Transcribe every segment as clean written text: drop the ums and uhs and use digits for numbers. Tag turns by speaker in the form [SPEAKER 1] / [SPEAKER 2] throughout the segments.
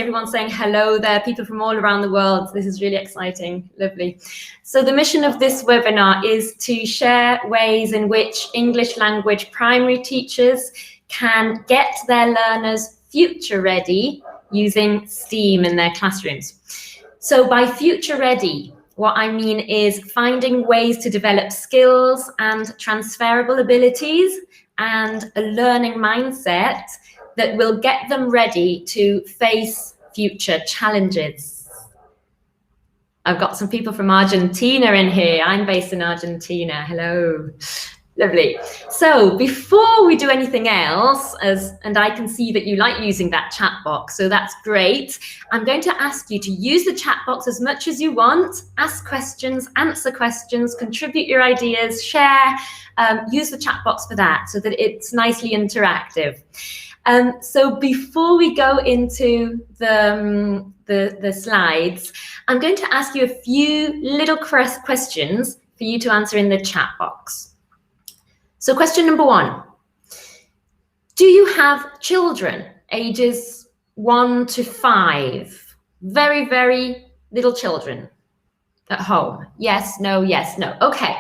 [SPEAKER 1] Everyone's saying hello there, people from all around the world. This is really exciting, lovely. So the mission of this webinar is to share ways in which English language primary teachers can get their learners future ready using STEAM in their classrooms. So by future ready, what I mean is finding ways to develop skills and transferable abilities and a learning mindset that will get them ready to face future challenges. I've got some people from Argentina in here. I'm based in Argentina. Hello. Lovely. So before we do anything else, and I can see that you like using that chat box, so that's great. I'm going to ask you to use the chat box as much as you want, ask questions, answer questions, contribute your ideas, share, use the chat box for that so that it's nicely interactive. So before we go into the slides, I'm going to ask you a few little questions for you to answer in the chat box. So question number 1, do you have children ages 1 to 5? Very, very little children at home? Yes, no, yes, no. Okay.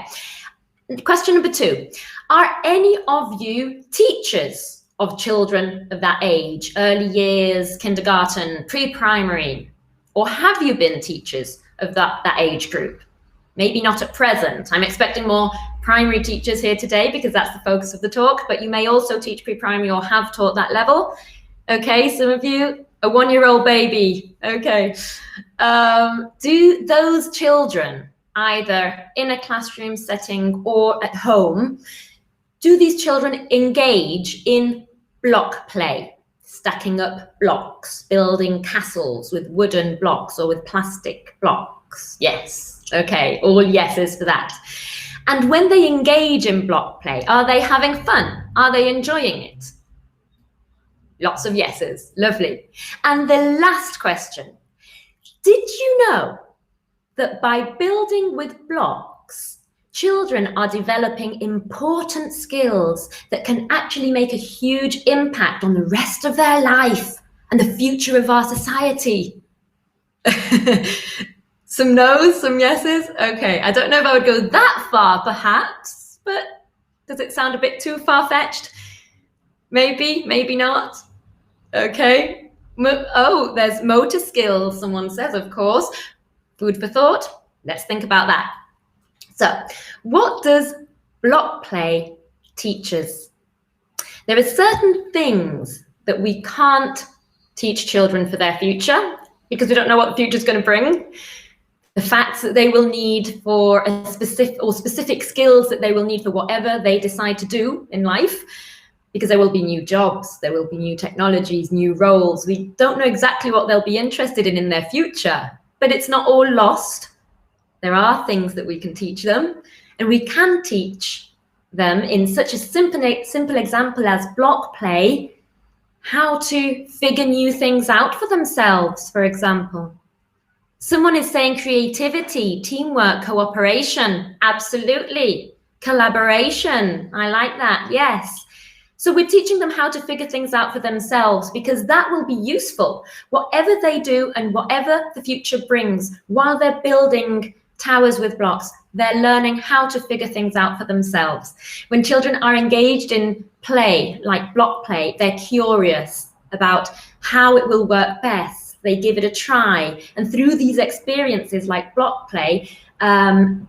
[SPEAKER 1] Question number 2, are any of you teachers of children of that age, early years, kindergarten, pre-primary, or have you been teachers of that age group? Maybe not at present. I'm expecting more primary teachers here today because that's the focus of the talk, but you may also teach pre-primary or have taught that level. Okay, some of you, a 1-year-old baby. Okay. Do those children, either in a classroom setting or at home, do these children engage in block play, stacking up blocks, building castles with wooden blocks or with plastic blocks? Yes. Okay, all yeses for that. And when they engage in block play, are they having fun? Are they enjoying it? Lots of yeses. Lovely. And the last question, did you know that by building with blocks, children are developing important skills that can actually make a huge impact on the rest of their life and the future of our society? Some no's, some yeses. Okay, I don't know if I would go that far, perhaps, but does it sound a bit too far-fetched? Maybe, maybe not. Okay. Oh, there's motor skills, someone says, of course. Food for thought. Let's think about that. So, what does block play teach us? There are certain things that we can't teach children for their future because we don't know what the future is going to bring. The facts that they will need for a specific skills that they will need for whatever they decide to do in life, because there will be new jobs, there will be new technologies, new roles. We don't know exactly what they'll be interested in their future, but it's not all lost. There are things that we can teach them, and we can teach them in such a simple example as block play, how to figure new things out for themselves, for example. Someone is saying creativity, teamwork, cooperation. Absolutely. Collaboration. I like that. Yes. So we're teaching them how to figure things out for themselves because that will be useful. Whatever they do and whatever the future brings, while they're building towers with blocks, they're learning how to figure things out for themselves. When children are engaged in play, like block play, they're curious about how it will work best. They give it a try. And through these experiences like block play,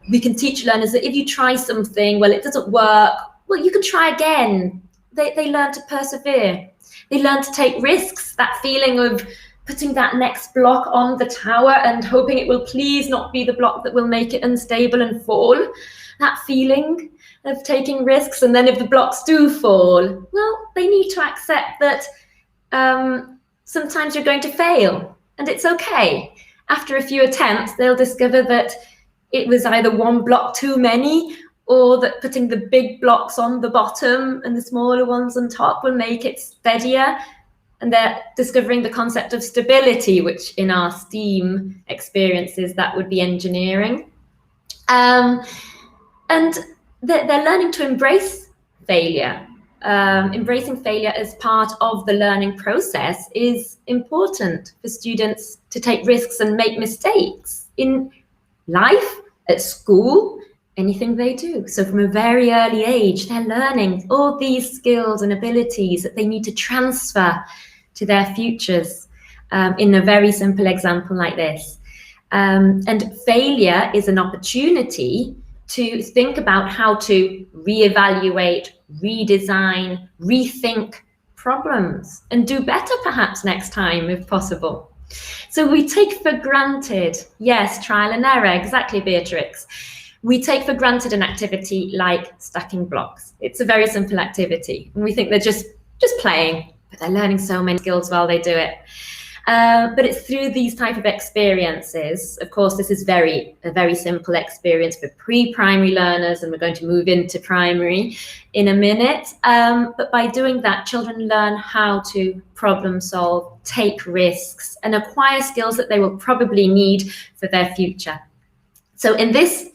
[SPEAKER 1] we can teach learners that if you try something, well, it doesn't work, well, you can try again. They learn to persevere. They learn to take risks, that feeling of putting that next block on the tower and hoping it will please not be the block that will make it unstable and fall. That feeling of taking risks. And then if the blocks do fall, well, they need to accept that sometimes you're going to fail, and it's okay. After a few attempts, they'll discover that it was either one block too many, or that putting the big blocks on the bottom and the smaller ones on top will make it steadier. And they're discovering the concept of stability, which in our STEAM experiences, that would be engineering. And they're learning to embrace failure. embracing failure as part of the learning process is important for students to take risks and make mistakes in life, at school, anything they do. So from a very early age, they're learning all these skills and abilities that they need to transfer to their futures, in a very simple example like this. And failure is an opportunity to think about how to reevaluate, redesign, rethink problems, and do better perhaps next time if possible. So we take for granted, yes, trial and error, exactly, Beatrix. We take for granted an activity like stacking blocks. It's a very simple activity, and we think they're just playing, but they're learning so many skills while they do it. But it's through these type of experiences. Of course, this is a very simple experience for pre-primary learners, and we're going to move into primary in a minute. But by doing that, children learn how to problem solve, take risks, and acquire skills that they will probably need for their future. So in this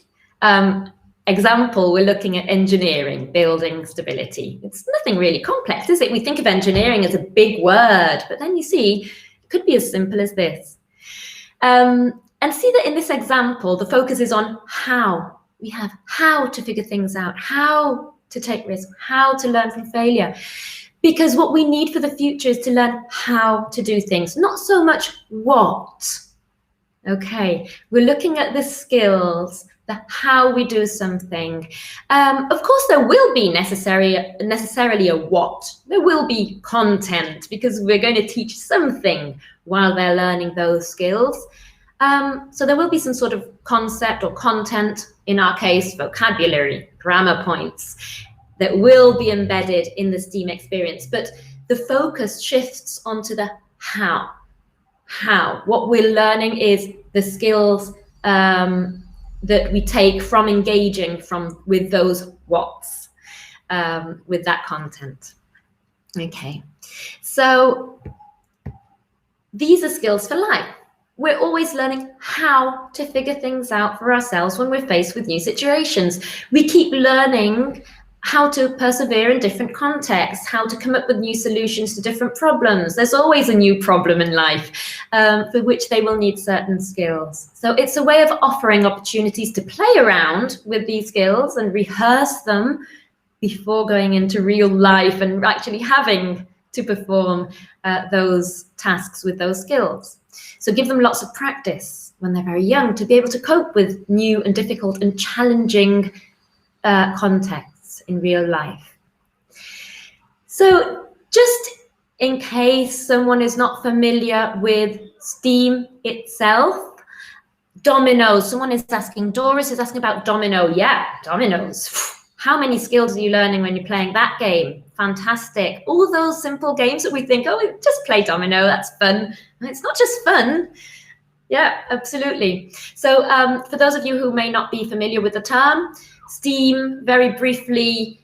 [SPEAKER 1] example, we're looking at engineering, building stability. It's nothing really complex, is it? We think of engineering as a big word, but then you see, it could be as simple as this. And see that in this example, the focus is on how. We have how to figure things out, how to take risks, how to learn from failure. Because what we need for the future is to learn how to do things, not so much what. Okay, we're looking at the skills, the how we do something. Of course, there will be necessarily a what. There will be content, because we're going to teach something while they're learning those skills. So there will be some sort of concept or content, in our case, vocabulary, grammar points, that will be embedded in the STEAM experience. But the focus shifts onto the how. How. What we're learning is the skills that we take from engaging with those whats, with that content. Okay, so these are skills for life. We're always learning how to figure things out for ourselves when we're faced with new situations. We keep learning how to persevere in different contexts, how to come up with new solutions to different problems. There's always a new problem in life for which they will need certain skills. So it's a way of offering opportunities to play around with these skills and rehearse them before going into real life and actually having to perform those tasks with those skills. So give them lots of practice when they're very young to be able to cope with new and difficult and challenging contexts in real life. So just in case someone is not familiar with STEAM itself, dominoes. Someone is asking, Doris is asking about domino. Yeah, dominoes. How many skills are you learning when you're playing that game? Fantastic. All those simple games that we think, oh, just play domino, that's fun. And it's not just fun. Yeah, absolutely. So for those of you who may not be familiar with the term, STEAM, very briefly,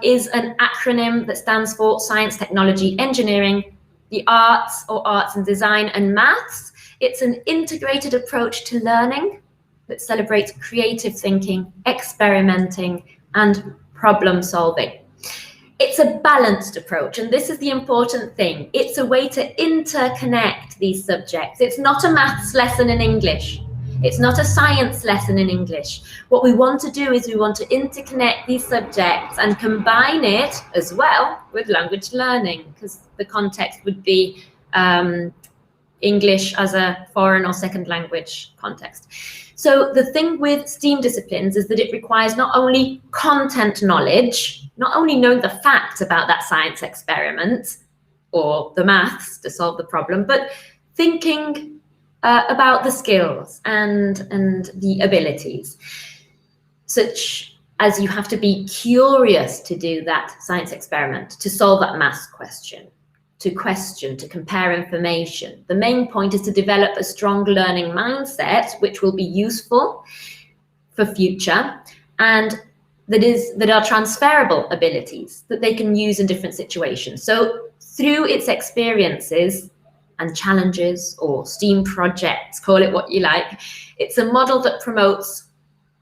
[SPEAKER 1] is an acronym that stands for Science, Technology, Engineering, the Arts, or Arts and Design, and Maths. It's an integrated approach to learning that celebrates creative thinking, experimenting, and problem solving. It's a balanced approach, and this is the important thing. It's a way to interconnect these subjects. It's not a maths lesson in English. It's not a science lesson in English. What we want to do is we want to interconnect these subjects and combine it as well with language learning, because the context would be English as a foreign or second language context. So the thing with STEAM disciplines is that it requires not only content knowledge, not only knowing the facts about that science experiment or the maths to solve the problem, but thinking about the skills and the abilities, such as you have to be curious to do that science experiment, to solve that maths question, to compare information. The main point is to develop a strong learning mindset, which will be useful for future, and that are transferable abilities that they can use in different situations. So through its experiences and challenges, or STEAM projects, call it what you like, it's a model that promotes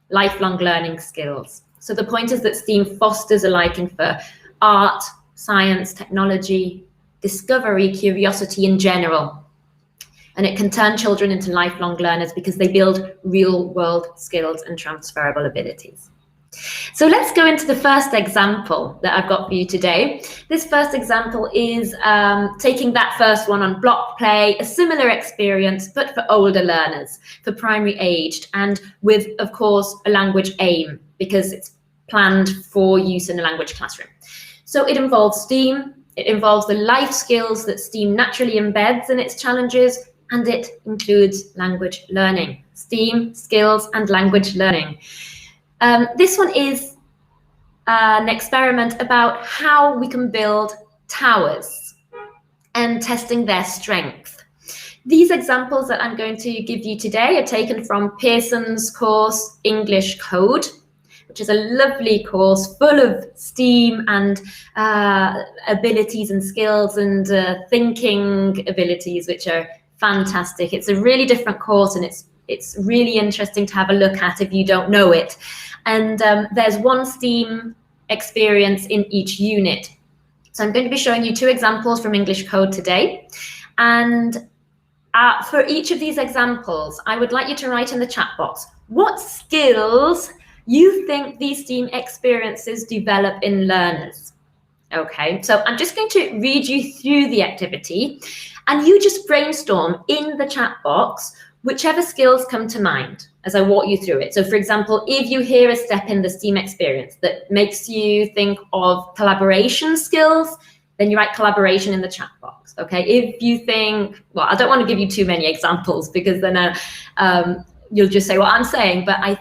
[SPEAKER 1] lifelong learning skills. So the point is that STEAM fosters a liking for art, science, technology, discovery, curiosity in general. And it can turn children into lifelong learners because they build real world skills and transferable abilities. So let's go into the first example that I've got for you today. This first example is taking that first one on block play, a similar experience, but for older learners, for primary aged, and with, of course, a language aim, because it's planned for use in a language classroom. So it involves STEAM, it involves the life skills that STEAM naturally embeds in its challenges, and it includes language learning, STEAM, skills, and language learning. This one is an experiment about how we can build towers and testing their strength. These examples that I'm going to give you today are taken from Pearson's course, English Code, which is a lovely course full of STEAM and abilities and skills and thinking abilities, which are fantastic. It's a really different course, and it's really interesting to have a look at if you don't know it. And there's one STEAM experience in each unit. So I'm going to be showing you two examples from English Code today. And for each of these examples, I would like you to write in the chat box what skills you think these STEAM experiences develop in learners. Okay, so I'm just going to read you through the activity, and you just brainstorm in the chat box whichever skills come to mind as I walk you through it. So for example, if you hear a step in the STEAM experience that makes you think of collaboration skills, then you write collaboration in the chat box, okay? If you think, well, I don't want to give you too many examples because then you'll just say what I'm saying, but I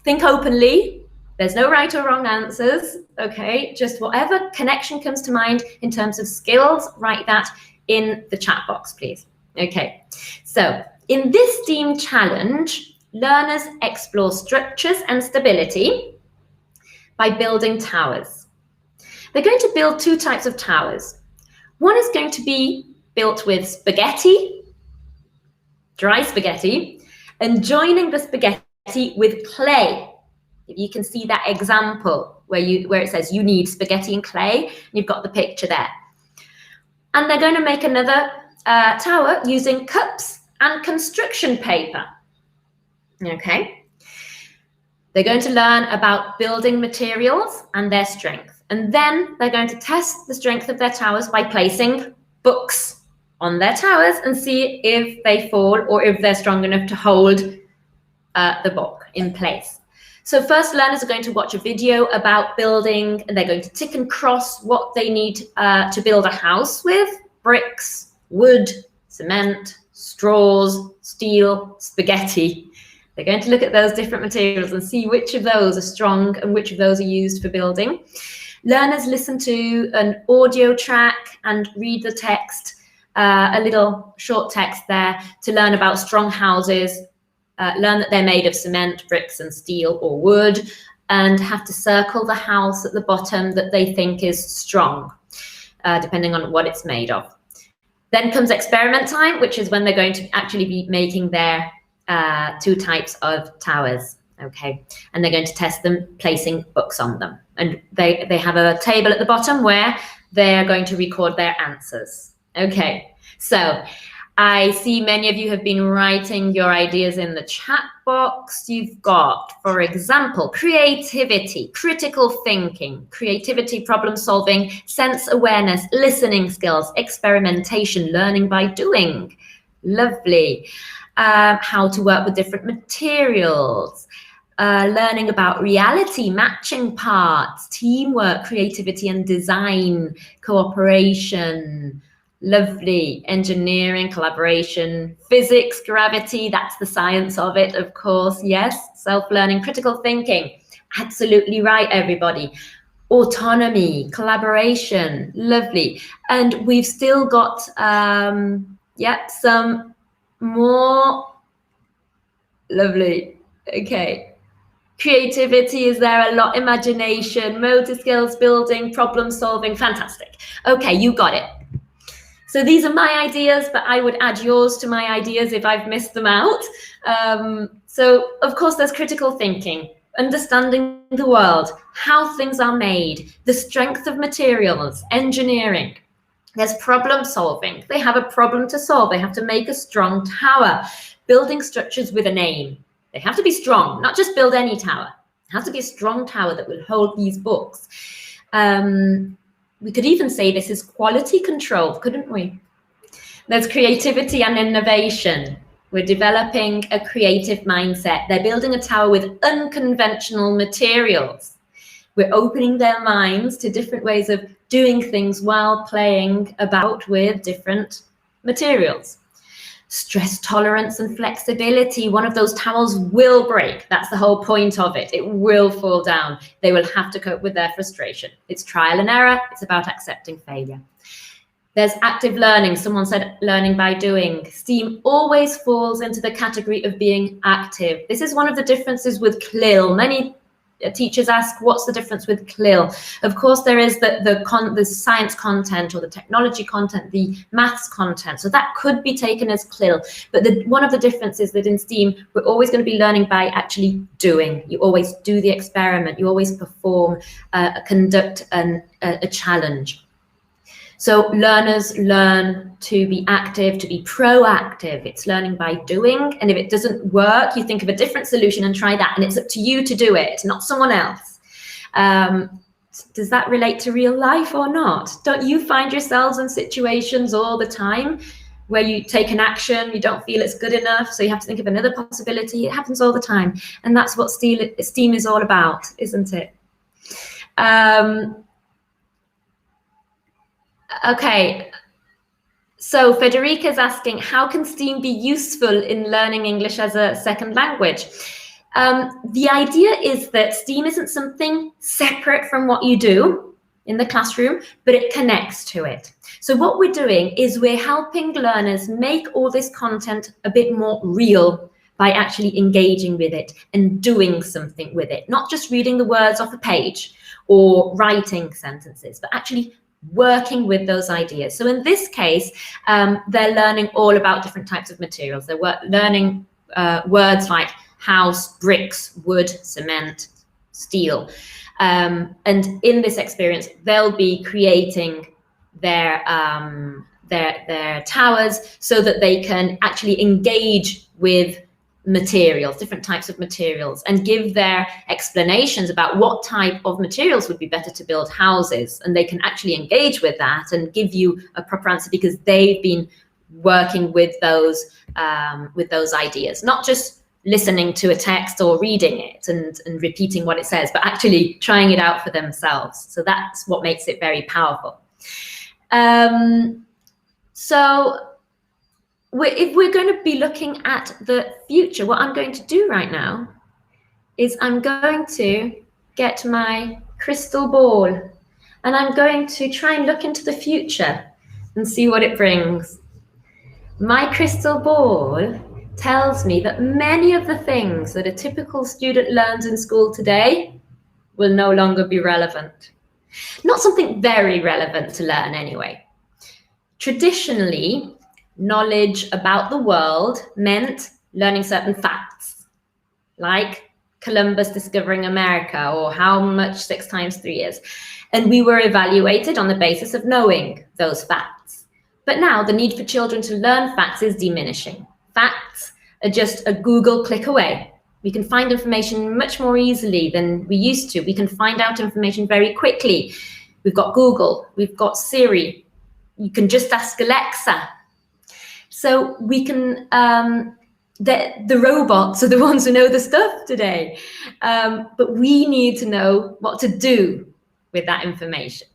[SPEAKER 1] think openly. There's no right or wrong answers, okay? Just whatever connection comes to mind in terms of skills, write that in the chat box, please. Okay, so in this STEAM challenge, learners explore structures and stability by building towers. They're going to build two types of towers. One is going to be built with spaghetti, dry spaghetti, and joining the spaghetti with clay. If you can see that example where it says you need spaghetti and clay, you've got the picture there. And they're going to make another tower using cups and construction paper. Okay. They're going to learn about building materials and their strength. And then they're going to test the strength of their towers by placing books on their towers and see if they fall or if they're strong enough to hold the book in place. So first, learners are going to watch a video about building, and they're going to tick and cross what they need to build a house with: bricks, wood, cement, straws, steel, spaghetti. They're going to look at those different materials and see which of those are strong and which of those are used for building. Learners listen to an audio track and read the text, a little short text there, to learn about strong houses, learn that they're made of cement, bricks and steel or wood, and have to circle the house at the bottom that they think is strong, depending on what it's made of. Then comes experiment time, which is when they're going to actually be making their two types of towers, okay? And they're going to test them placing books on them. And they have a table at the bottom where they're going to record their answers. Okay, so I see many of you have been writing your ideas in the chat box. You've got, for example, creativity, critical thinking, creativity, problem solving, sense awareness, listening skills, experimentation, learning by doing. Lovely. How to work with different materials, learning about reality, matching parts, teamwork, creativity and design, cooperation. Lovely. Engineering, collaboration, physics, gravity, that's the science of it, of course. Yes. Self-learning, critical thinking. Absolutely right, everybody. Autonomy, collaboration. Lovely. And we've still got, some more. Lovely. Okay. Creativity is there a lot. Imagination, motor skills, building, problem solving. Fantastic. Okay, you got it. So these are my ideas, but I would add yours to my ideas if I've missed them out. So of course there's critical thinking. understanding the world, how things are made, the strength of materials, engineering. There's problem solving. They have a problem to solve. They have to make a strong tower. Building structures with an aim. They have to be strong, not just build any tower. It has to be a strong tower that will hold these books. We could even say this is quality control, couldn't we? There's creativity and innovation. We're developing a creative mindset. They're building a tower with unconventional materials. We're opening their minds to different ways of doing things while playing about with different materials. Stress tolerance and flexibility. One of those towers will break. That's the whole point of it. It will fall down. They will have to cope with their frustration. It's trial and error. It's about accepting failure. There's active learning. Someone said learning by doing. STEAM always falls into the category of being active. This is one of the differences with CLIL. Many teachers ask, what's the difference with CLIL? Of course, there is the science content or the technology content, the maths content. So that could be taken as CLIL. But one of the differences is that in STEAM, we're always going to be learning by actually doing. You always do the experiment. You always perform, conduct a challenge. So learners learn to be active, to be proactive. It's learning by doing. And if it doesn't work, you think of a different solution and try that. And it's up to you to do it, not someone else. Does that relate to real life or not? Don't you find yourselves in situations all the time where you take an action, you don't feel it's good enough, so you have to think of another possibility? It happens all the time. And that's what STEAM is all about, isn't it? Okay, so Federica's asking, how can STEAM be useful in learning English as a second language? The idea is that STEAM isn't something separate from what you do in the classroom, but it connects to it. So what we're doing is we're helping learners make all this content a bit more real by actually engaging with it and doing something with it, not just reading the words off a page or writing sentences, but actually working with those ideas. So in this case, they're learning all about different types of materials. They're learning words like house, bricks, wood, cement, steel. And in this experience, they'll be creating their towers so that they can actually engage with materials, different types of materials, and give their explanations about what type of materials would be better to build houses. And they can actually engage with that and give you a proper answer because they've been working with those ideas, not just listening to a text or reading it and repeating what it says, but actually trying it out for themselves. So that's what makes it very powerful. If we're going to be looking at the future, what I'm going to do right now is I'm going to get my crystal ball and I'm going to try and look into the future and see what it brings. My crystal ball tells me that many of the things that a typical student learns in school today will no longer be relevant. Not something very relevant to learn anyway. Traditionally, knowledge about the world meant learning certain facts, like Columbus discovering America or how much 6 times 3 is. And we were evaluated on the basis of knowing those facts. But now the need for children to learn facts is diminishing. Facts are just a Google click away. We can find information much more easily than we used to. We can find out information very quickly. We've got Google, we've got Siri. You can just ask Alexa. So we can, the robots are the ones who know the stuff today. But we need to know what to do with that information.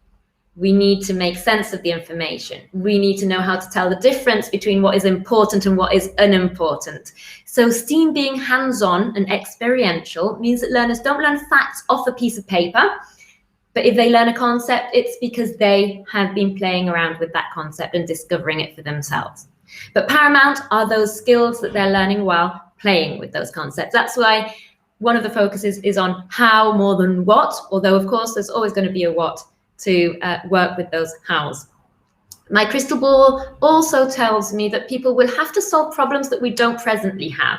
[SPEAKER 1] We need to make sense of the information. We need to know how to tell the difference between what is important and what is unimportant. So STEAM being hands-on and experiential means that learners don't learn facts off a piece of paper, but if they learn a concept, it's because they have been playing around with that concept and discovering it for themselves. But paramount are those skills that they're learning while playing with those concepts. That's why one of the focuses is on how more than what, although of course there's always going to be a what to work with those hows. My crystal ball also tells me that people will have to solve problems that we don't presently have.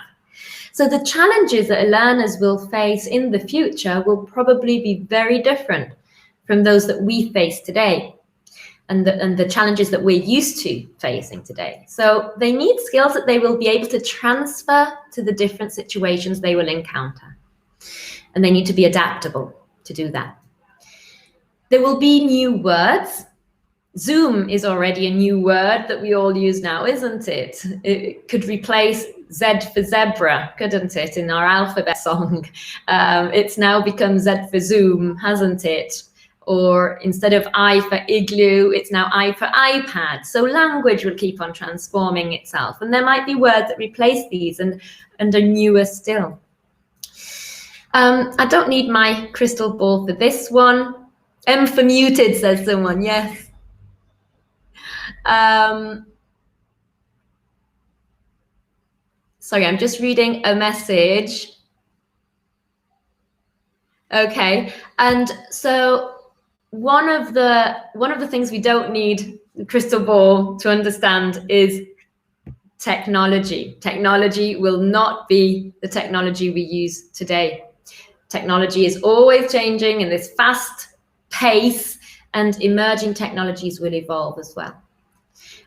[SPEAKER 1] So the challenges that learners will face in the future will probably be very different from those that we face today, and the challenges that we're used to facing today. So they need skills that they will be able to transfer to the different situations they will encounter. And they need to be adaptable to do that. There will be new words. Zoom is already a new word that we all use now, isn't it? It could replace Z for zebra, couldn't it, in our alphabet song? It's now become Z for Zoom, hasn't it? Or instead of I for igloo, it's now I for iPad. So language will keep on transforming itself. And there might be words that replace these and are newer still. I don't need my crystal ball for this one. M for muted, says someone, yes. Sorry, I'm just reading a message. Okay, and so one of the things we don't need the crystal ball to understand is technology. Technology will not be the technology we use today. Technology is always changing in this fast pace, and emerging technologies will evolve as well.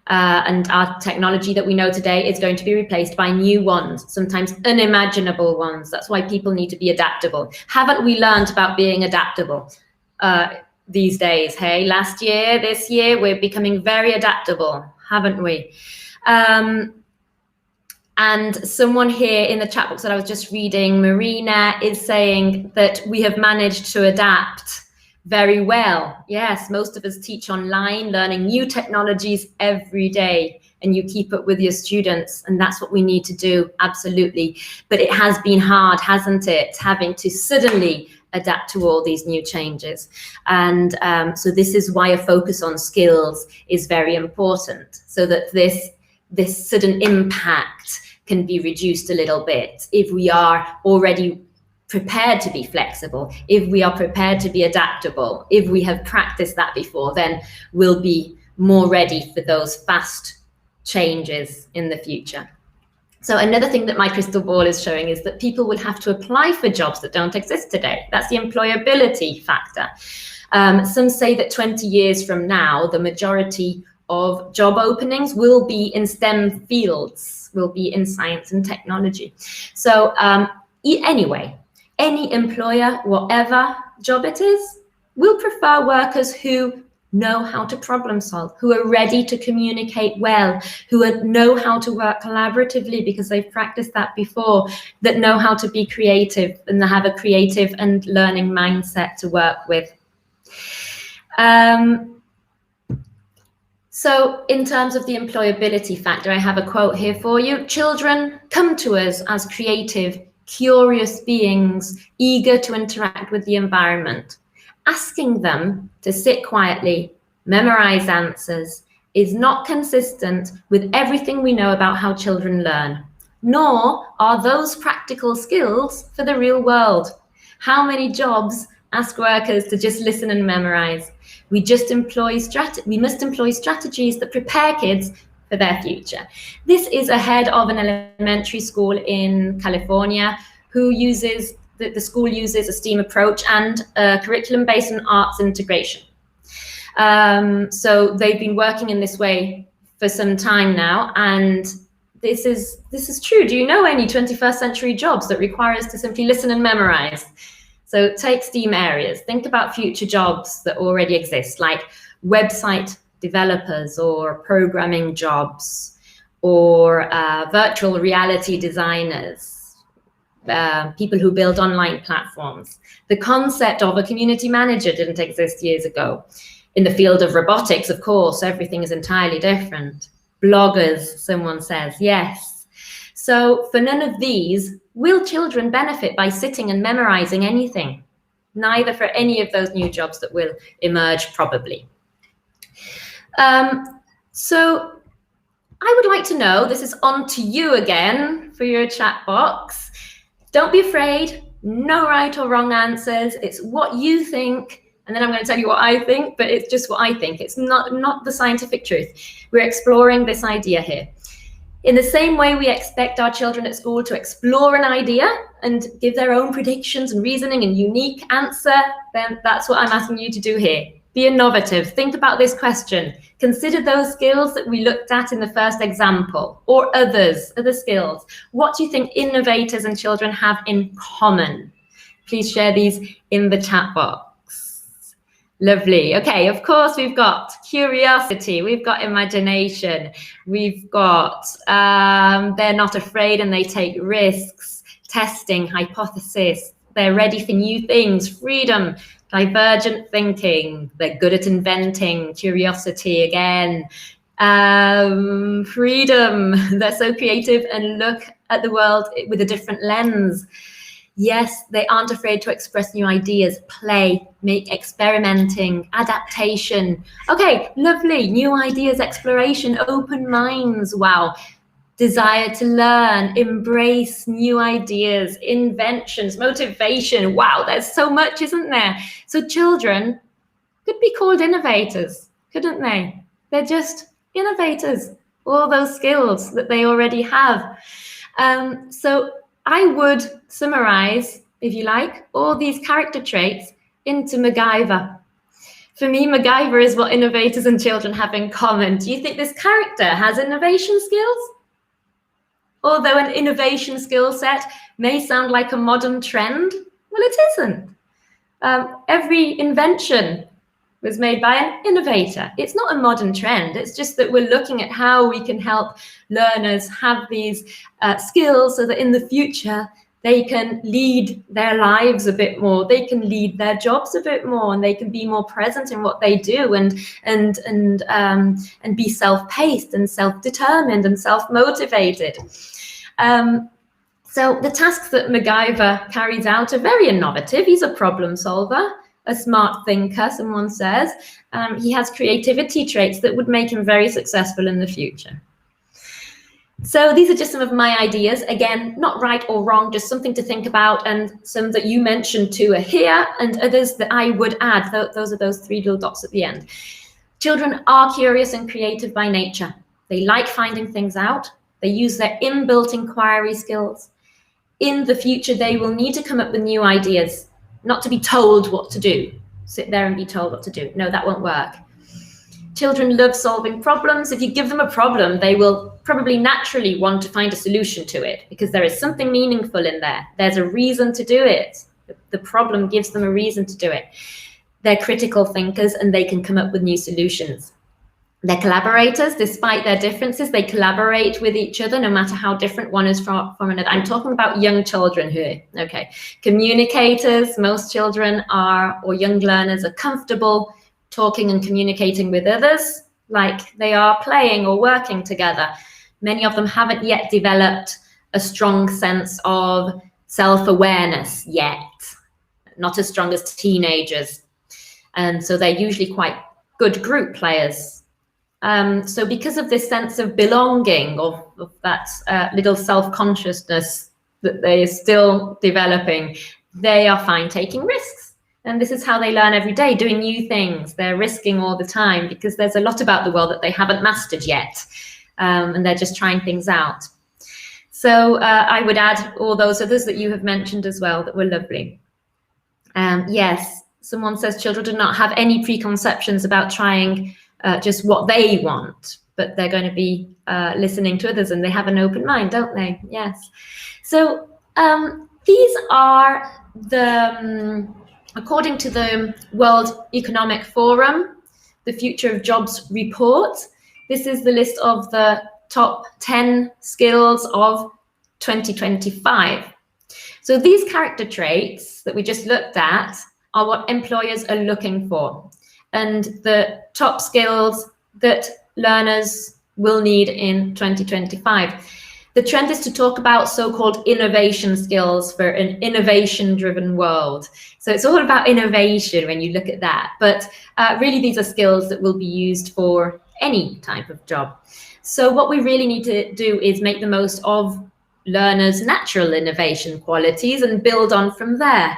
[SPEAKER 1] And our technology that we know today is going to be replaced by new ones, sometimes unimaginable ones. That's why people need to be adaptable. Haven't we learned about being adaptable these days? Hey, last year, this year, we're becoming very adaptable, haven't we? And someone here in the chat box that I was just reading, Marina, is saying that we have managed to adapt very well. Yes, most of us teach online, learning new technologies every day, and you keep up with your students, and that's what we need to do, absolutely. But it has been hard, hasn't it, having to suddenly adapt to all these new changes. And so this is why a focus on skills is very important, so that this sudden impact can be reduced a little bit if we are already prepared to be flexible, if we are prepared to be adaptable, if we have practiced that before, then we'll be more ready for those fast changes in the future. So another thing that my crystal ball is showing is that people will have to apply for jobs that don't exist today. That's the employability factor. Some say that 20 years from now, the majority of job openings will be in STEM fields, will be in science and technology. So anyway, any employer, whatever job it is, will prefer workers who know how to problem solve, who are ready to communicate well, who know how to work collaboratively because they've practiced that before, that know how to be creative and have a creative and learning mindset to work with. So in terms of the employability factor, I have a quote here for you. Children come to us as creative, curious beings, eager to interact with the environment. Asking them to sit quietly, memorize answers, is not consistent with everything we know about how children learn, nor are those practical skills for the real world. How many jobs ask workers to just listen and memorize? We must employ strategies that prepare kids for their future. This is a head of an elementary school in California who uses, the school uses a STEAM approach and a curriculum based on arts integration. So they've been working in this way for some time now, and this is true. Do you know any 21st century jobs that require us to simply listen and memorize? So take STEAM areas, think about future jobs that already exist, like website developers or programming jobs, or virtual reality designers, people who build online platforms. The concept of a community manager didn't exist years ago. In the field of robotics, of course, everything is entirely different. Bloggers, someone says, yes. So for none of these will children benefit by sitting and memorizing anything, neither for any of those new jobs that will emerge probably. So I would like to know, this is on to you again for your chat box. Don't be afraid, no right or wrong answers. It's what you think, and then I'm going to tell you what I think, but it's just what I think. It's not the scientific truth. We're exploring this idea here. In the same way we expect our children at school to explore an idea and give their own predictions and reasoning and unique answer, then that's what I'm asking you to do here. Be innovative. Think about this question. Consider those skills that we looked at in the first example, or other skills. What do you think innovators and children have in common? Please share these in the chat box. Lovely. Okay, of course, we've got curiosity, we've got imagination, we've got they're not afraid and they take risks, testing, hypothesis, they're ready for new things, freedom, divergent thinking, they're good at inventing, curiosity again, freedom, they're so creative and look at the world with a different lens. Yes, they aren't afraid to express new ideas, play, make experimenting, adaptation. Okay, lovely, new ideas, exploration, open minds, wow. Desire to learn, embrace new ideas, inventions, motivation. Wow, there's so much, isn't there? So children could be called innovators, couldn't they? They're just innovators, all those skills that they already have. So I would summarize, if you like, all these character traits into MacGyver. For me, MacGyver is what innovators and children have in common. Do you think this character has innovation skills? Although an innovation skill set may sound like a modern trend, well, it isn't. Every invention was made by an innovator. It's not a modern trend. It's just that we're looking at how we can help learners have these skills so that in the future they can lead their lives a bit more, they can lead their jobs a bit more, and they can be more present in what they do and be self-paced and self-determined and self-motivated. So the tasks that MacGyver carries out are very innovative. He's a problem solver, a smart thinker, someone says. He has creativity traits that would make him very successful in the future. So these are just some of my ideas. Again, not right or wrong, just something to think about, and some that you mentioned too are here, and others that I would add. Those are those three little dots at the end. Children are curious and creative by nature. They like finding things out. They use their inbuilt inquiry skills. In the future, they will need to come up with new ideas, not to be told what to do. Sit there and be told what to do. No, that won't work. Children love solving problems. If you give them a problem, they will probably naturally want to find a solution to it because there is something meaningful in there. There's a reason to do it. The problem gives them a reason to do it. They're critical thinkers and they can come up with new solutions. They're collaborators. Despite their differences, they collaborate with each other, no matter how different one is from another. I'm talking about young children here. Okay. Communicators, most children are, or young learners are comfortable talking and communicating with others like they are playing or working together. Many of them haven't yet developed a strong sense of self-awareness yet, not as strong as teenagers. And so they're usually quite good group players. So because of this sense of belonging, of that little self-consciousness that they're still developing, they are fine taking risks. And this is how they learn every day, doing new things. They're risking all the time because there's a lot about the world that they haven't mastered yet. And they're just trying things out. So I would add all those others that you have mentioned as well that were lovely. Yes, someone says children do not have any preconceptions about trying just what they want, but they're going to be listening to others and they have an open mind, don't they? Yes. So these are the, according to the World Economic Forum, the Future of Jobs report, this is the list of the top 10 skills of 2025. So these character traits that we just looked at are what employers are looking for, and the top skills that learners will need in 2025. The trend is to talk about so-called innovation skills for an innovation-driven world. So it's all about innovation when you look at that. But really, these are skills that will be used for any type of job. So what we really need to do is make the most of learners' natural innovation qualities and build on from there.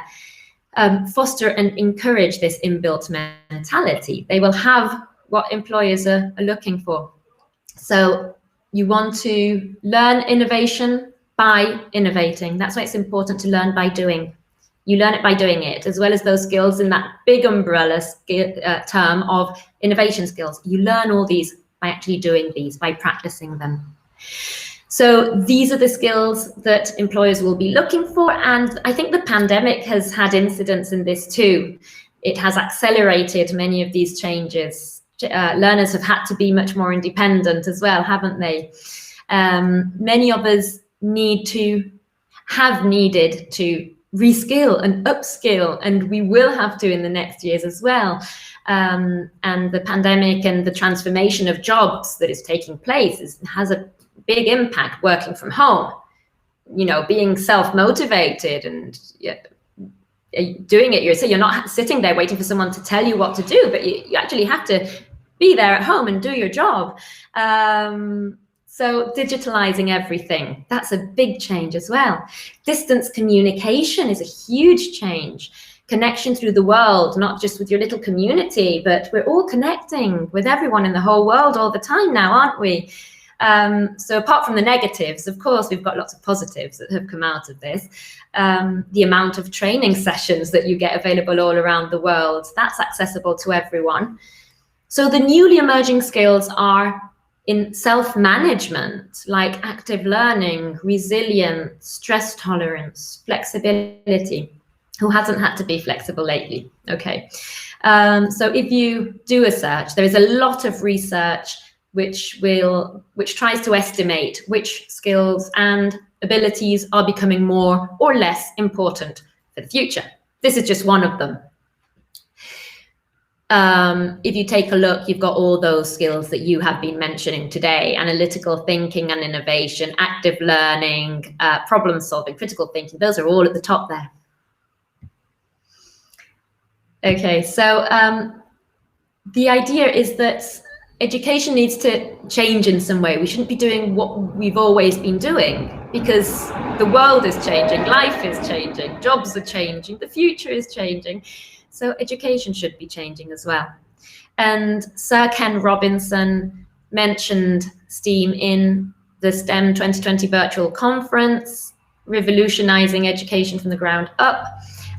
[SPEAKER 1] Foster and encourage this inbuilt mentality. They will have what employers are looking for. So You want to learn innovation by innovating. That's why it's important to learn by doing. You learn it by doing it, as well as those skills in that big umbrella term of innovation skills. You learn all these by actually doing these, by practicing them. So these are the skills that employers will be looking for. And I think the pandemic has had incidence in this too. It has accelerated many of these changes. Learners have had to be much more independent as well, haven't they? Many of us have needed to reskill and upskill, and we will have to in the next years as well. And the pandemic and the transformation of jobs that is taking place has a big impact. Working from home, being self-motivated and doing it. You're not sitting there waiting for someone to tell you what to do, but you actually have to be there at home and do your job. So digitalizing everything, that's a big change as well. Distance communication is a huge change. Connection through the world, not just with your little community, but we're all connecting with everyone in the whole world all the time now, aren't we? So apart from the negatives, of course, we've got lots of positives that have come out of this. The amount of training sessions that you get available all around the world, that's accessible to everyone. So the newly emerging skills are in self-management, like active learning, resilience, stress tolerance, flexibility. Who hasn't had to be flexible lately? Okay. So if you do a search, there is a lot of research which tries to estimate which skills and abilities are becoming more or less important for the future. This is just one of them. If you take a look, you've got all those skills that you have been mentioning today: analytical thinking and innovation, active learning, problem solving, critical thinking. Those are all at the top there. Okay, so the idea is that education needs to change in some way. We shouldn't be doing what we've always been doing, because the world is changing, life is changing, jobs are changing, the future is changing. So education should be changing as well. And Sir Ken Robinson mentioned STEAM in the STEM 2020 virtual conference, revolutionizing education from the ground up.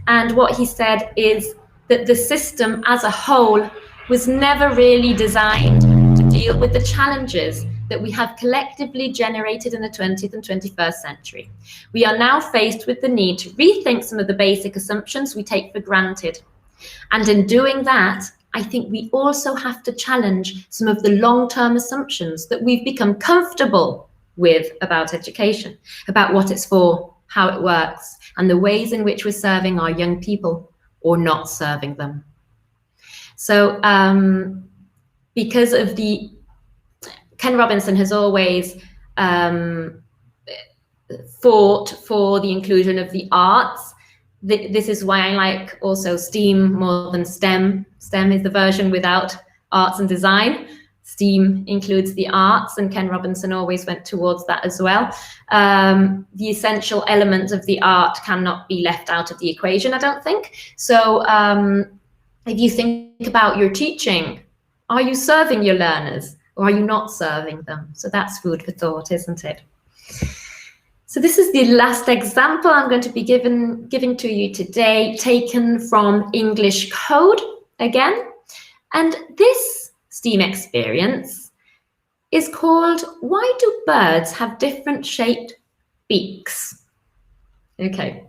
[SPEAKER 1] And what he said is that the system as a whole was never really designed to deal with the challenges that we have collectively generated in the 20th and 21st century. We are now faced with the need to rethink some of the basic assumptions we take for granted. And in doing that, I think we also have to challenge some of the long-term assumptions that we've become comfortable with about education, about what it's for, how it works, and the ways in which we're serving our young people or not serving them. So because of Ken Robinson has always fought for the inclusion of the arts. This is why I like also STEAM more than STEM. STEM is the version without arts and design. STEAM includes the arts, and Ken Robinson always went towards that as well. The essential elements of the art cannot be left out of the equation, I don't think. So if you think about your teaching, are you serving your learners or are you not serving them? So that's food for thought, isn't it? So this is the last example I'm going to be giving to you today, taken from English Code again. And this STEAM experience is called "Why Do Birds Have Different Shaped Beaks?" Okay.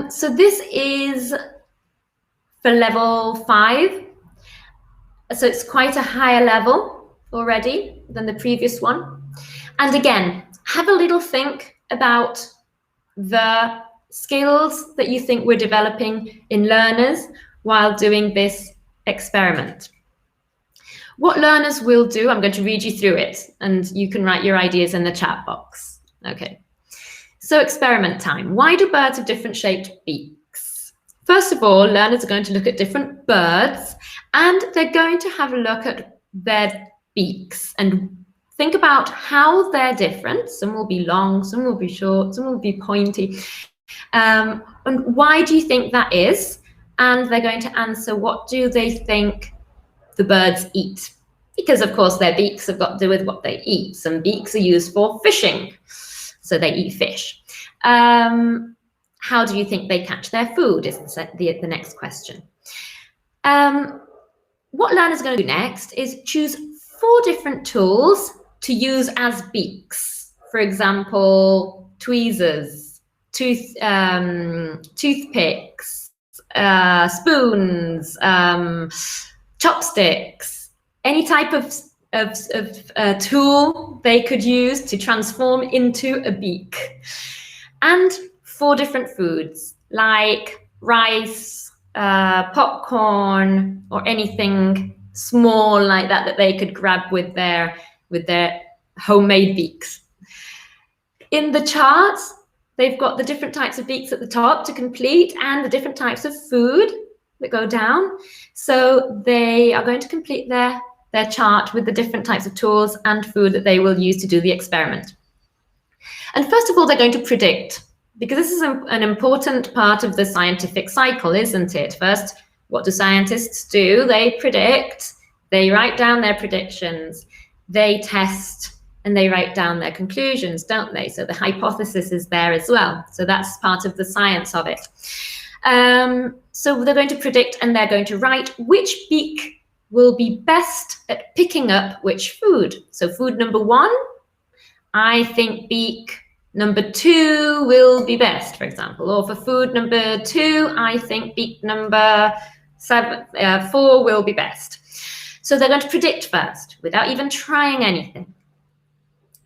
[SPEAKER 1] So this is for level 5. So it's quite a higher level already than the previous one. And again, have a little think about the skills that you think we're developing in learners while doing this experiment. What learners will do, I'm going to read you through it, and you can write your ideas in the chat box. Okay. So experiment time. Why do birds have different shaped beaks? First of all, learners are going to look at different birds, and they're going to have a look at their beaks and think about how they're different. Some will be long, some will be short, some will be pointy. And why do you think that is? And they're going to answer, what do they think the birds eat? because of course their beaks have got to do with what they eat. Some beaks are used for fishing, so they eat fish. How do you think they catch their food is the next question. What learners are going to do next is choose 4 different tools to use as beaks. For example, tweezers, toothpicks, spoons, chopsticks, any type of tool they could use to transform into a beak. And 4 different foods like rice, popcorn, or anything small like that that they could grab with their homemade beaks. In the charts, they've got the different types of beaks at the top to complete and the different types of food that go down. So they are going to complete their chart with the different types of tools and food that they will use to do the experiment. And first of all, they're going to predict, because this is an important part of the scientific cycle, isn't it? First, what do scientists do? They predict, they write down their predictions, they test, and they write down their conclusions, don't they? So the hypothesis is there as well. So that's part of the science of it. So they're going to predict and they're going to write which beak will be best at picking up which food. So food number 1, I think beak number 2 will be best, for example. Or for food number 2, I think beak number 4 will be best. So they're going to predict first without even trying anything.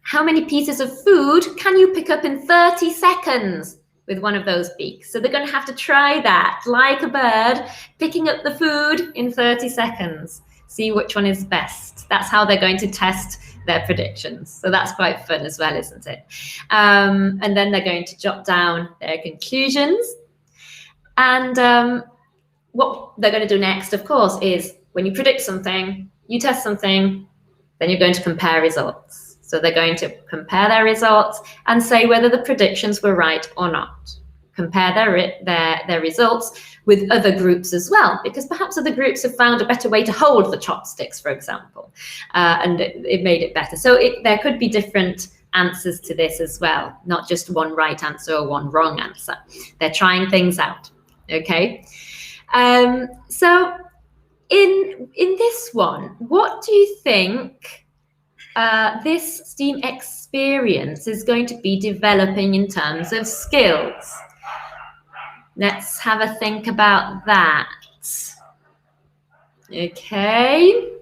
[SPEAKER 1] How many pieces of food can you pick up in 30 seconds with one of those beaks? So they're going to have to try that, like a bird, picking up the food in 30 seconds. See which one is best. That's how they're going to test their predictions. So that's quite fun as well, isn't it? And then they're going to jot down their conclusions. And what they're going to do next, of course, is when you predict something, you test something, then you're going to compare results. So they're going to compare their results and say whether the predictions were right or not. Compare their results with other groups as well, because perhaps other groups have found a better way to hold the chopsticks, for example, and it made it better. So there could be different answers to this as well, not just one right answer or one wrong answer. They're trying things out, okay? So in this one, what do you think this STEAM experience is going to be developing in terms of skills? Let's have a think about that. Okay.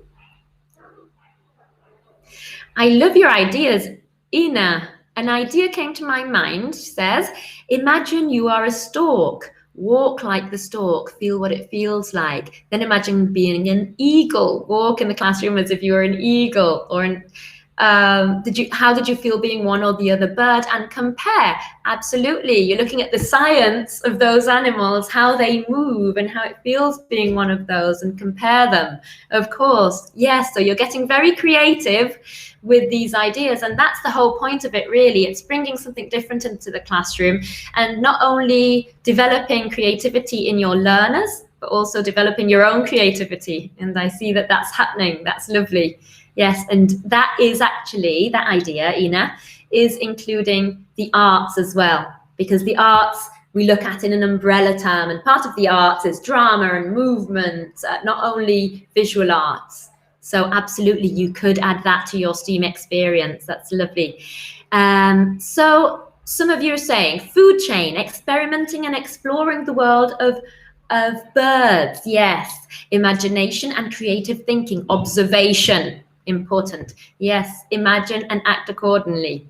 [SPEAKER 1] I love your ideas, Ina. An idea came to my mind. She says, imagine you are a stork. Walk like the stork, feel what it feels like. Then imagine being an eagle. Walk in the classroom as if you were an eagle. Or how did you feel being one or the other bird? And compare. Absolutely. You're looking at the science of those animals, how they move and how it feels being one of those, and compare them. Of course. Yes. So you're getting very creative with these ideas, and that's the whole point of it, really. It's bringing something different into the classroom and not only developing creativity in your learners, but also developing your own creativity. And I see that that's happening. That's lovely. Yes, and that is actually, that idea, Ina, is including the arts as well, because the arts we look at in an umbrella term, and part of the arts is drama and movement, not only visual arts. So absolutely, you could add that to your STEAM experience. That's lovely. So some of you are saying food chain, experimenting and exploring the world of birds. Yes, imagination and creative thinking, observation. Important. Yes, imagine and act accordingly.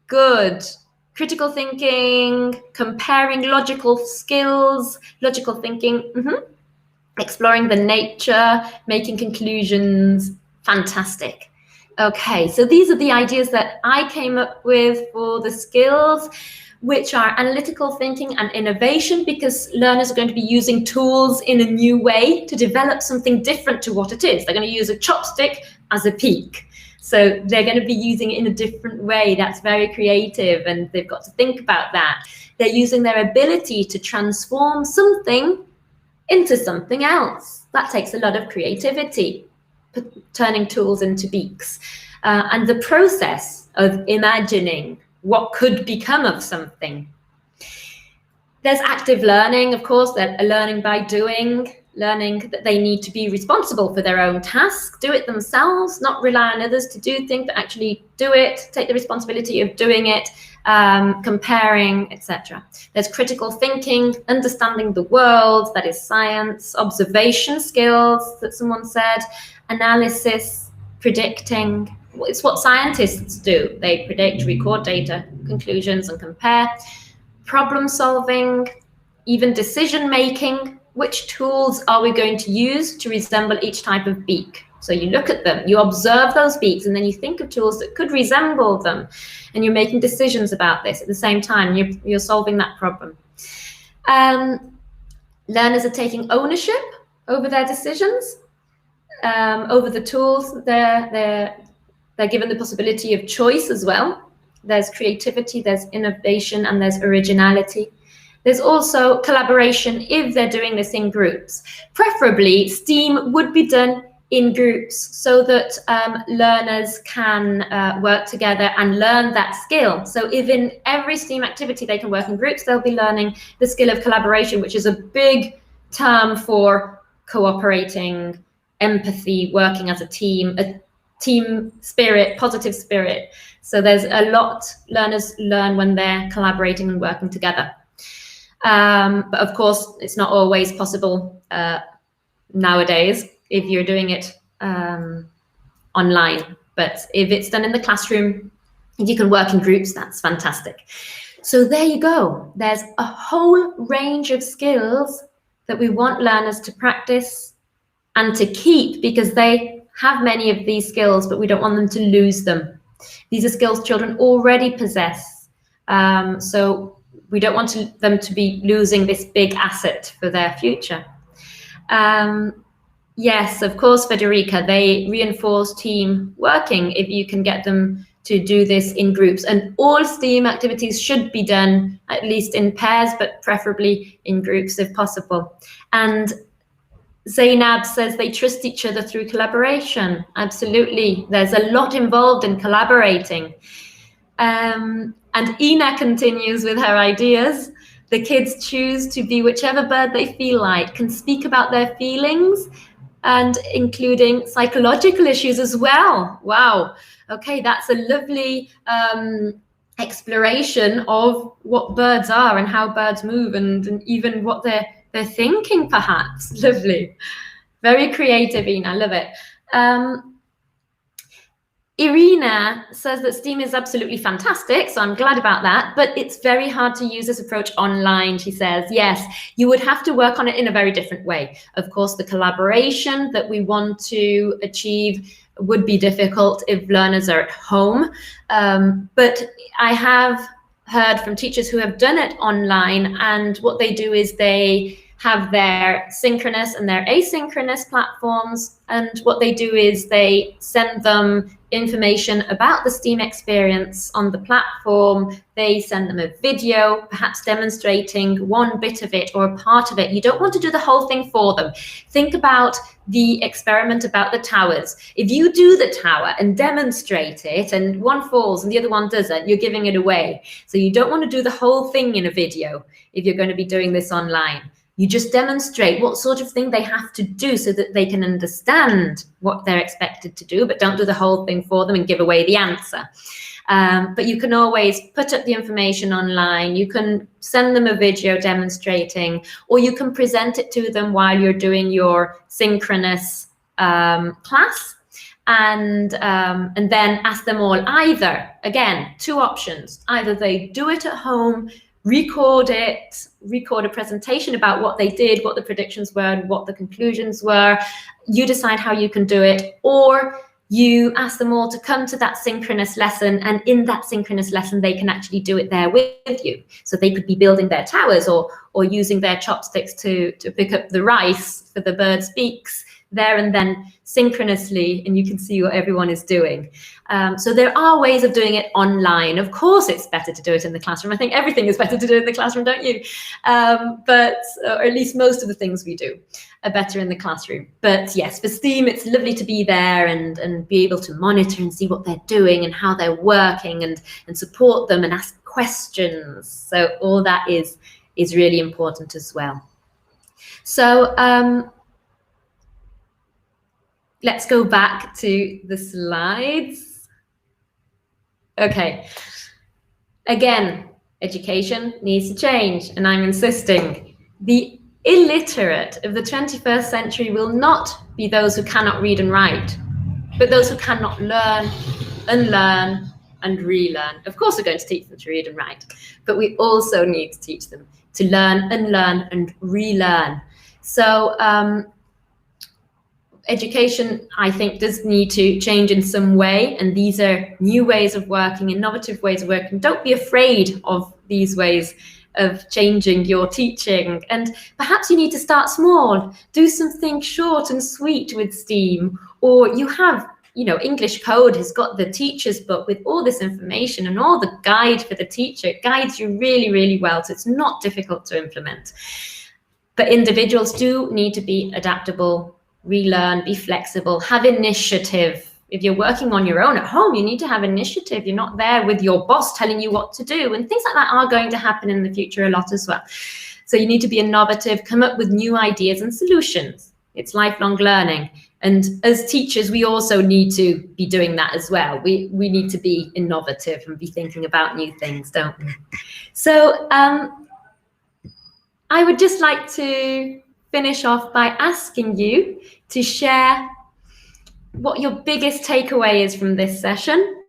[SPEAKER 1] Good. Critical thinking, comparing logical skills, logical thinking, exploring the nature, making conclusions. Fantastic. Okay, so these are the ideas that I came up with for the skills, which are analytical thinking and innovation, because learners are going to be using tools in a new way to develop something different to what it is. They're going to use a chopstick as a beak. So they're going to be using it in a different way. That's very creative, and they've got to think about that. They're using their ability to transform something into something else. That takes a lot of creativity, turning tools into beaks. And the process of imagining what could become of something. There's active learning, of course, they're learning by doing, learning that they need to be responsible for their own task, do it themselves, not rely on others to do things, but actually do it, take the responsibility of doing it, comparing, etc. There's critical thinking, understanding the world, that is science, observation skills that someone said, analysis, predicting. It's what scientists do. They predict, record data, conclusions, and compare. Problem solving, even decision making. Which tools are we going to use to resemble each type of beak? So you look at them, you observe those beaks, and then you think of tools that could resemble them, and you're making decisions about this at the same time. You're solving that problem. Learners are taking ownership over their decisions, over the tools. They're given the possibility of choice as well. There's creativity, there's innovation, and there's originality. There's also collaboration if they're doing this in groups. Preferably, STEAM would be done in groups so that learners can work together and learn that skill. So if in every STEAM activity they can work in groups, they'll be learning the skill of collaboration, which is a big term for cooperating, empathy, working as a team spirit, positive spirit. So there's a lot learners learn when they're collaborating and working together. But of course, it's not always possible nowadays if you're doing it online. But if it's done in the classroom, if you can work in groups, that's fantastic. So there you go. There's a whole range of skills that we want learners to practice and to keep, because they have many of these skills, but we don't want them to lose them. These are skills children already possess. So we don't want them to be losing this big asset for their future. Yes, of course, Federica, they reinforce team working if you can get them to do this in groups. And all STEAM activities should be done at least in pairs, but preferably in groups if possible. And Zainab says they trust each other through collaboration. Absolutely. There's a lot involved in collaborating. And Ina continues with her ideas. The kids choose to be whichever bird they feel like, can speak about their feelings, and including psychological issues as well. Wow. Okay, that's a lovely exploration of what birds are and how birds move, and even what they're thinking, perhaps. Lovely. Very creative, Ina. I love it. Irina says that STEAM is absolutely fantastic, so I'm glad about that, but it's very hard to use this approach online, she says. Yes, you would have to work on it in a very different way. Of course, the collaboration that we want to achieve would be difficult if learners are at home, but I have heard from teachers who have done it online, and what they do is they have their synchronous and their asynchronous platforms, and what they do is they send them information about the STEAM experience on the platform. They send them a video, perhaps demonstrating one bit of it or a part of it. You don't want to do the whole thing for them. Think about the experiment about the towers. If you do the tower and demonstrate it and one falls and the other one doesn't, you're giving it away. So you don't want to do the whole thing in a video if you're going to be doing this online. You just demonstrate what sort of thing they have to do so that they can understand what they're expected to do, but don't do the whole thing for them and give away the answer. But you can always put up the information online. You can send them a video demonstrating, or you can present it to them while you're doing your synchronous class. And then ask them all either, again, two options. Either they do it at home, record a presentation about what they did, what the predictions were, and what the conclusions were. You decide how you can do it, or you ask them all to come to that synchronous lesson, and in that synchronous lesson, they can actually do it there with you. So they could be building their towers or using their chopsticks to pick up the rice for the birds' beaks. there and then synchronously, and you can see what everyone is doing. So there are ways of doing it online. Of course, it's better to do it in the classroom. I think everything is better to do in the classroom, don't you? Or at least most of the things we do are better in the classroom. But yes, for STEAM, it's lovely to be there and be able to monitor and see what they're doing and how they're working and support them and ask questions. So all that is really important as well. So let's go back to the slides. Okay. Again, education needs to change, and I'm insisting. The illiterate of the 21st century will not be those who cannot read and write, but those who cannot learn, unlearn, and relearn. Of course, we're going to teach them to read and write, but we also need to teach them to learn, unlearn, and relearn. So education, I think, does need to change in some way, and these are new ways of working, innovative ways of working. Don't be afraid of these ways of changing your teaching, and perhaps you need to start small. Do something short and sweet with STEAM, or you have, English Code has got the teacher's book with all this information and all the guide for the teacher. It guides you really, really well, so it's not difficult to implement. But individuals do need to be adaptable, relearn, be flexible, have initiative. If you're working on your own at home, you need to have initiative. You're not there with your boss telling you what to do, and things like that are going to happen in the future a lot as well. So you need to be innovative, come up with new ideas and solutions. It's lifelong learning. And as teachers, we also need to be doing that as well. We need to be innovative and be thinking about new things, don't we? So I would just like to finish off by asking you to share what your biggest takeaway is from this session.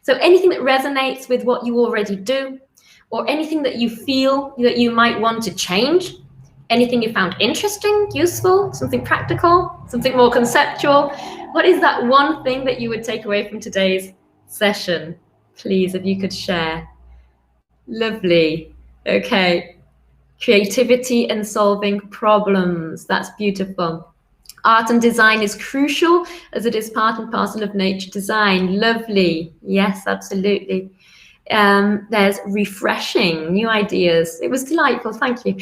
[SPEAKER 1] So anything that resonates with what you already do, or anything that you feel that you might want to change, anything you found interesting, useful, something practical, something more conceptual. What is that one thing that you would take away from today's session? Please, if you could share. Lovely. Okay. Creativity and solving problems. That's beautiful. Art and design is crucial as it is part and parcel of nature design. Lovely. Yes, absolutely. There's refreshing, new ideas. It was delightful. Thank you.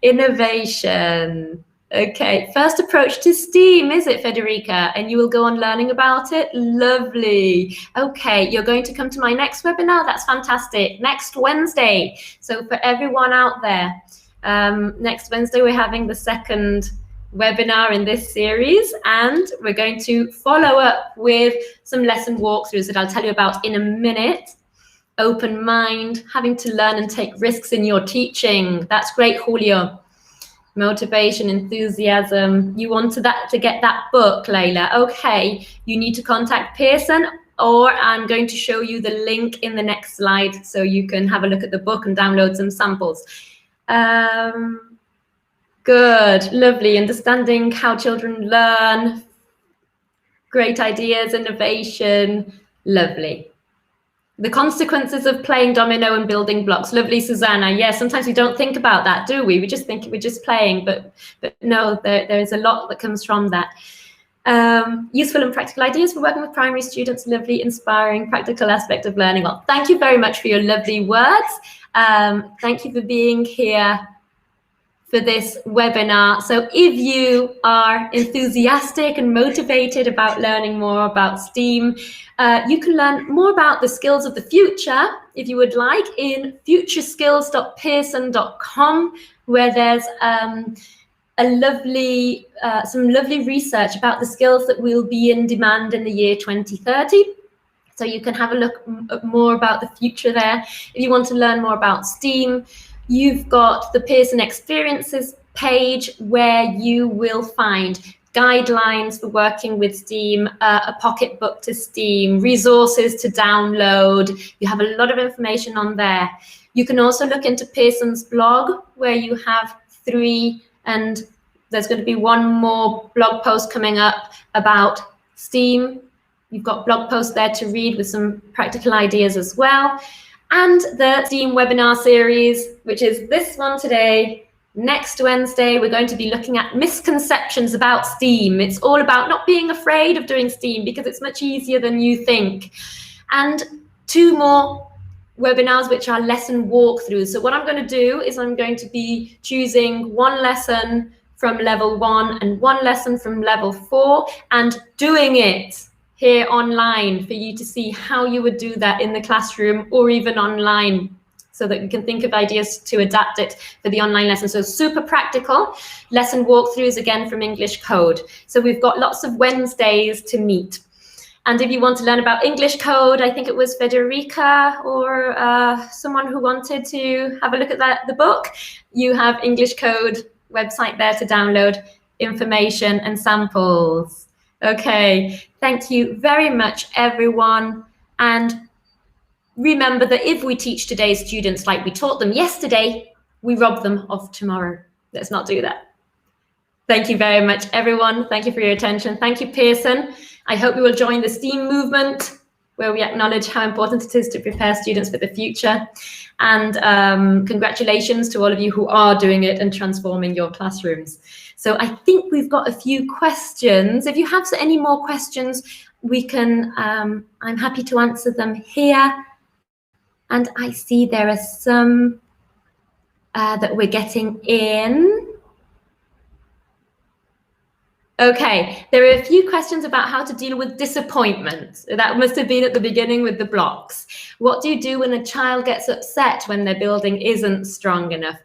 [SPEAKER 1] Innovation. Okay. First approach to STEAM, is it, Federica? And you will go on learning about it? Lovely. Okay. You're going to come to my next webinar? That's fantastic. Next Wednesday. So for everyone out there, next Wednesday, we're having the second webinar in this series, and we're going to follow up with some lesson walkthroughs that I'll tell you about in a minute. Open mind, having to learn and take risks in your teaching. That's great, Julio. Motivation, enthusiasm. You want to get that book, Layla. Okay, you need to contact Pearson, or I'm going to show you the link in the next slide so you can have a look at the book and download some samples. Good, lovely. Understanding how children learn. Great ideas, innovation. Lovely. The consequences of playing domino and building blocks. Lovely, Susanna. Yes, sometimes we don't think about that, do we? We just think we're just playing, but no, there is a lot that comes from that. Useful and practical ideas for working with primary students. Lovely, inspiring, practical aspect of learning. Well, thank you very much for your lovely words. Thank you for being here for this webinar. So if you are enthusiastic and motivated about learning more about STEAM, you can learn more about the skills of the future, if you would like, in futureskills.pearson.com, where there's some lovely research about the skills that will be in demand in the year 2030. So you can have a look more about the future there. If you want to learn more about STEAM, you've got the Pearson Experiences page where you will find guidelines for working with STEAM, a pocketbook to STEAM, resources to download. You have a lot of information on there. You can also look into Pearson's blog, where you have 3, and there's going to be one more blog post coming up about STEAM. You've got blog posts there to read with some practical ideas as well. And the STEAM webinar series, which is this one today, Next Wednesday, we're going to be looking at misconceptions about STEAM. It's all about not being afraid of doing STEAM because it's much easier than you think. And 2 more webinars, which are lesson walkthroughs. So what I'm going to do is I'm going to be choosing 1 lesson from level 1 and 1 lesson from level 4 and doing it here online for you to see how you would do that in the classroom or even online, so that you can think of ideas to adapt it for the online lesson. So super practical lesson walkthroughs, again from English Code. So we've got lots of Wednesdays to meet. And if you want to learn about English Code, I think it was Federica or someone who wanted to have a look at the book, you have English Code website there to download information and samples. Okay, thank you very much, everyone. And remember that if we teach today's students like we taught them yesterday, we rob them of tomorrow. Let's not do that. Thank you very much, everyone. Thank you for your attention. Thank you, Pearson. I hope you will join the STEAM movement, where we acknowledge how important it is to prepare students for the future. And congratulations to all of you who are doing it and transforming your classrooms. So I think we've got a few questions. If you have any more questions, we can, I'm happy to answer them here. And I see there are some that we're getting in. Okay, there are a few questions about how to deal with disappointment. That must have been at the beginning with the blocks. What do you do when a child gets upset when their building isn't strong enough?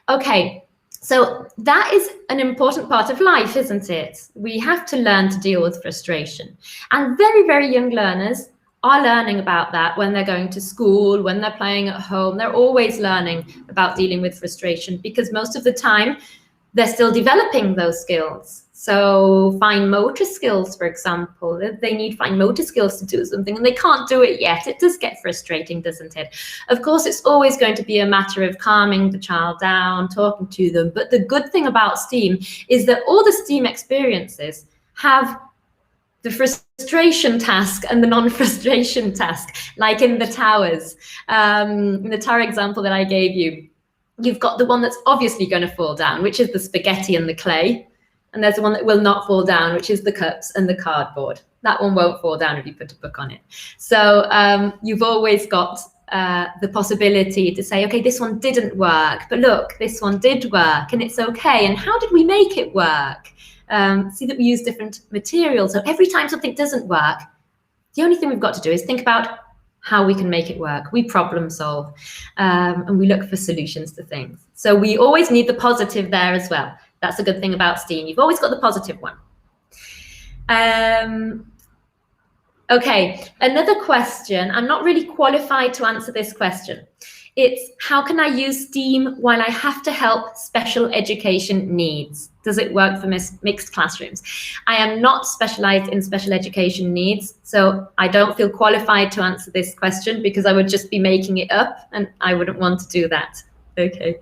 [SPEAKER 1] Okay, so that is an important part of life, isn't it? We have to learn to deal with frustration. And very, very young learners are learning about that when they're going to school, when they're playing at home. They're always learning about dealing with frustration because most of the time they're still developing those skills. So fine motor skills, for example, if they need fine motor skills to do something and they can't do it yet, it does get frustrating, doesn't it? Of course, it's always going to be a matter of calming the child down, talking to them. But the good thing about STEAM is that all the STEAM experiences have the frustration task and the non-frustration task, like in the towers. In the tower example that I gave you, you've got the one that's obviously going to fall down, which is the spaghetti and the clay. And there's the one that will not fall down, which is the cups and the cardboard. That one won't fall down if you put a book on it. So you've always got the possibility to say, okay, this one didn't work, but look, this one did work and it's okay. And how did we make it work? See that we use different materials. So every time something doesn't work, the only thing we've got to do is think about how we can make it work. We problem solve and we look for solutions to things. So we always need the positive there as well. That's a good thing about STEAM. You've always got the positive one. Okay, another question. I'm not really qualified to answer this question. It's how can I use STEAM while I have to help special education needs? Does it work for mixed classrooms? I am not specialized in special education needs, so I don't feel qualified to answer this question because I would just be making it up and I wouldn't want to do that. Okay.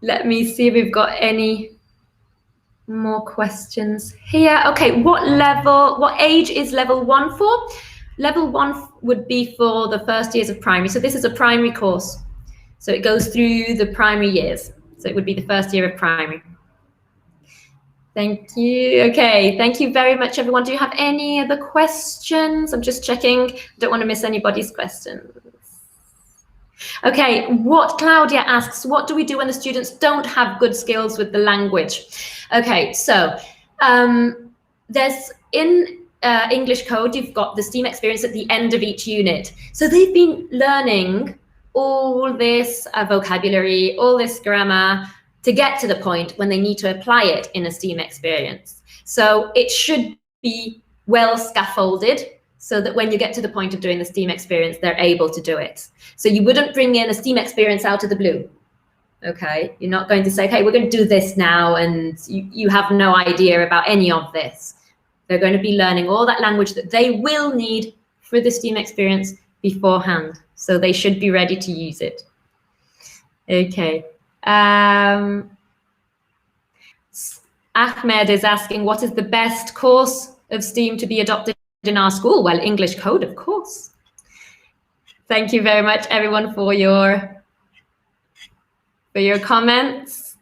[SPEAKER 1] Let me see if we've got any more questions here. Okay, what age is level 1 for? Level 1 would be for the first years of primary. So this is a primary course. So it goes through the primary years. So it would be the first year of primary. Thank you. Okay, thank you very much, everyone. Do you have any other questions? I'm just checking. I don't want to miss anybody's questions. Okay, Claudia asks, what do we do when the students don't have good skills with the language? Okay, so there's in English Code, you've got the STEAM experience at the end of each unit. So they've been learning all this vocabulary, all this grammar to get to the point when they need to apply it in a STEAM experience. So it should be well scaffolded, so that when you get to the point of doing the STEAM experience, they're able to do it. So you wouldn't bring in a STEAM experience out of the blue, okay? You're not going to say, okay, we're going to do this now, and you have no idea about any of this. They're going to be learning all that language that they will need for the STEAM experience beforehand. So they should be ready to use it. Okay. Ahmed is asking, what is the best course of STEAM to be adopted in our school? Well, English Code, of course. Thank you very much, everyone, for your for your comments.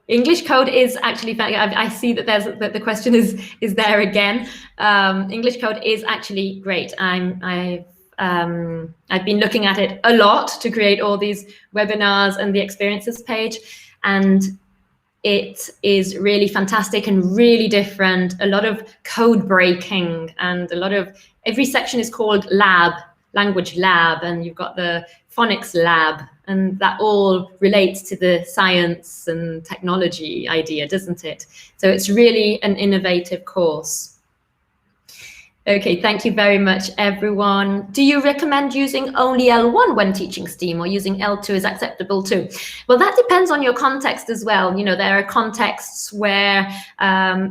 [SPEAKER 1] English code is actually, I see that that the question is there again. English code is actually great. I've been looking at it a lot to create all these webinars and the experiences page, and it is really fantastic and really different. A lot of code breaking, and every section is called lab, language lab, and you've got the phonics lab, and that all relates to the science and technology idea, doesn't it? So it's really an innovative course. Okay, thank you very much, everyone. Do you recommend using only L1 when teaching STEAM, or using L2 is acceptable too? Well, that depends on your context as well. You know, there are contexts where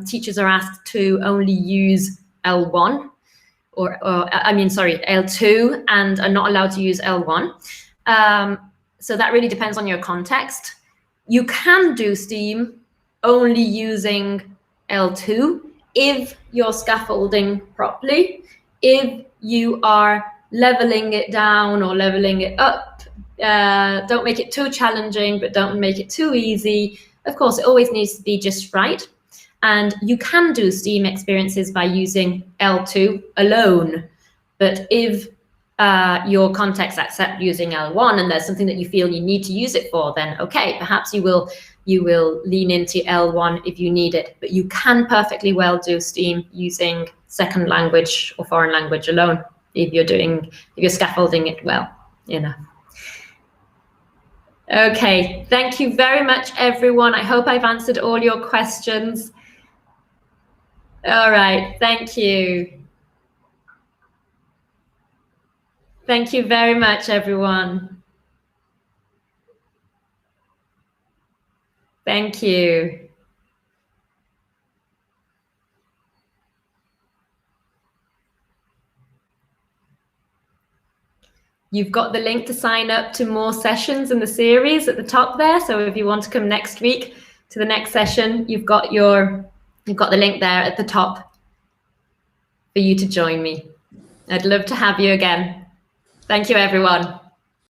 [SPEAKER 1] teachers are asked to only use L1, L2, and are not allowed to use L1. So that really depends on your context. You can do STEAM only using L2 if you're scaffolding properly, if you are leveling it down or leveling it up. Don't make it too challenging, but don't make it too easy. Of course, it always needs to be just right. And you can do STEAM experiences by using L2 alone. But if your context accept using L1 and there's something that you feel you need to use it for, then okay, perhaps you will lean into L1 if you need it. But you can perfectly well do STEAM using second language or foreign language alone if you're scaffolding it well, you know. Okay, thank you very much, everyone. I hope I've answered all your questions. All right, thank you. Thank you very much, everyone. Thank you. You've got the link to sign up to more sessions in the series at the top there. So if you want to come next week to the next session, you've got the link there at the top for you to join me. I'd love to have you again. Thank you, everyone.